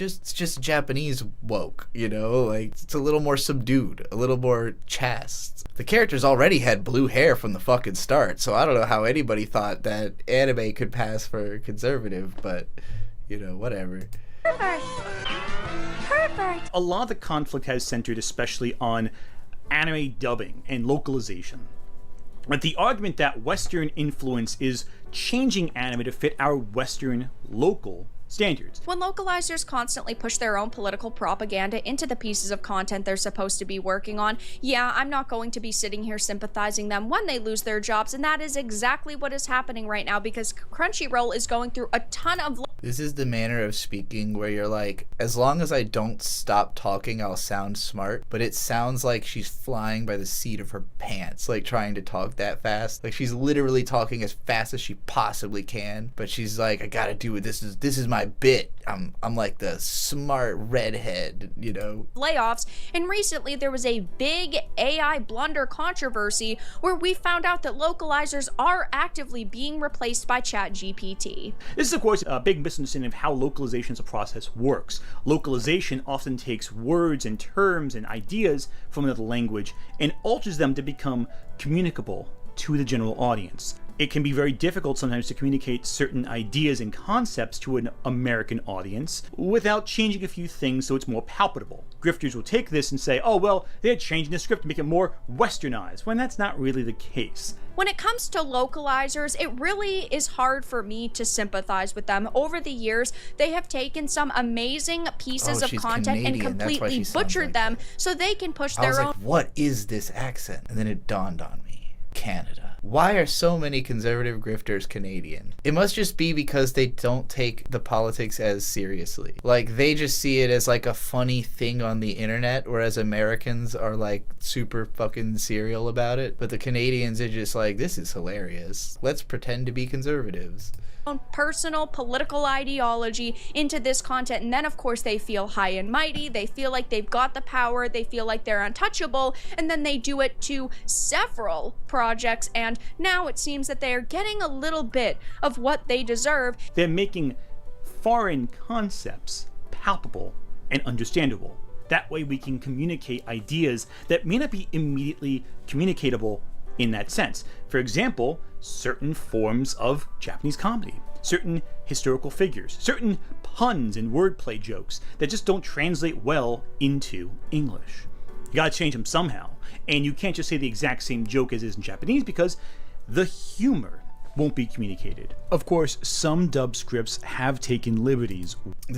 It's just Japanese woke, you know? Like, it's a little more subdued, a little more chaste. The characters already had blue hair from the fucking start, so I don't know how anybody thought that anime could pass for conservative, but, you know, whatever. Perfect. A lot of the conflict has centered especially on anime dubbing and localization. But the argument that Western influence is changing anime to fit our Western local standards. When localizers constantly push their own political propaganda into the pieces of content they're supposed to be working on, yeah, I'm not going to be sitting here sympathizing them when they lose their jobs, and that is exactly what is happening right now because Crunchyroll is going through a ton of... This is the manner of speaking where you're like, as long as I don't stop talking, I'll sound smart, but it sounds like she's flying by the seat of her pants, like trying to talk that fast. Like she's literally talking as fast as she possibly can, but she's like, I gotta do it. This is my bit. I'm like the smart redhead, you know. Layoffs, and recently there was a big AI blunder controversy where we found out that localizers are actively being replaced by ChatGPT. This is, of course, a big misunderstanding of how localization as a process works. Localization often takes words and terms and ideas from another language and alters them to become communicable to the general audience. It can be very difficult sometimes to communicate certain ideas and concepts to an American audience without changing a few things so it's more palpable. Grifters will take this and say, oh, well, they're changing the script to make it more westernized, when that's not really the case. When it comes to localizers, it really is hard for me to sympathize with them. Over the years, they have taken some amazing pieces of content Canadian. and completely butchered them so they can push their own... Like, what is this accent? And then it dawned on me. Canada. Why are so many conservative grifters Canadian? It must just be because they don't take the politics as seriously. Like, they just see it as like a funny thing on the internet, whereas Americans are like super fucking serial about it. But the Canadians are just like, this is hilarious. Let's pretend to be conservatives. Personal political ideology into this content, and then of course they feel high and mighty, they feel like they've got the power, they feel like they're untouchable, and then they do it to several projects, and now it seems that they are getting a little bit of what they deserve. They're making foreign concepts palpable and understandable. That way we can communicate ideas that may not be immediately communicatable in that sense. For example, certain forms of Japanese comedy, certain historical figures, certain puns and wordplay jokes that just don't translate well into English. You gotta change them somehow, and you can't just say the exact same joke as is in Japanese because the humor won't be communicated. Of course, some dub scripts have taken liberties